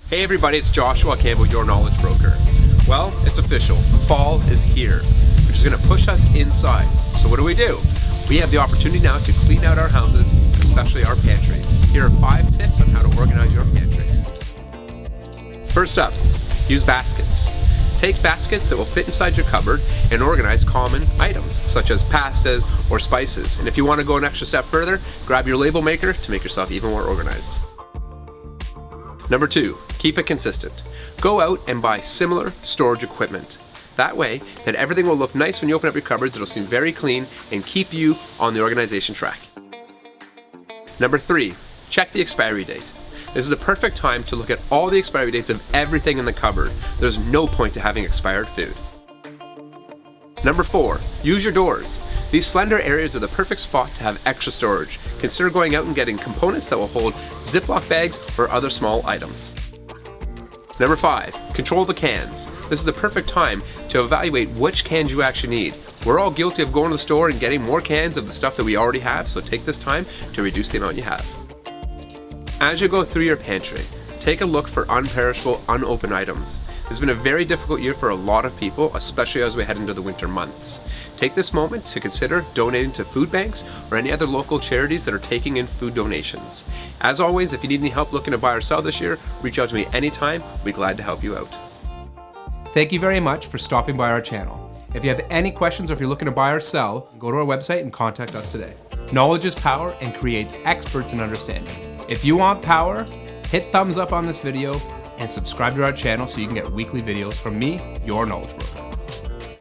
Hey everybody, it's Joshua Campbell, your knowledge broker. Well, it's official. Fall is here, which is going to push us inside. So what do? We have the opportunity now to clean out our houses, especially our pantries. Here are 5 tips on how to organize your pantry. First up, use baskets. Take baskets that will fit inside your cupboard and organize common items, such as pastas or spices. And if you want to go an extra step further, grab your label maker to make yourself even more organized. Number 2, keep it consistent. Go out and buy similar storage equipment. That way, that everything will look nice when you open up your cupboards, it'll seem very clean and keep you on the organization track. Number 3, check the expiry date. This is the perfect time to look at all the expiry dates of everything in the cupboard. There's no point to having expired food. Number 4, use your doors. These slender areas are the perfect spot to have extra storage. Consider going out and getting components that will hold Ziploc bags or other small items. Number 5, control the cans. This is the perfect time to evaluate which cans you actually need. We're all guilty of going to the store and getting more cans of the stuff that we already have, so take this time to reduce the amount you have. As you go through your pantry, take a look for unperishable, unopened items. It's been a very difficult year for a lot of people, especially as we head into the winter months. Take this moment to consider donating to food banks or any other local charities that are taking in food donations. As always, if you need any help looking to buy or sell this year, reach out to me anytime. We'll be glad to help you out. Thank you very much for stopping by our channel. If you have any questions or if you're looking to buy or sell, go to our website and contact us today. Knowledge is power and creates experts in understanding. If you want power, hit thumbs up on this video and subscribe to our channel so you can get weekly videos from me, your knowledge broker.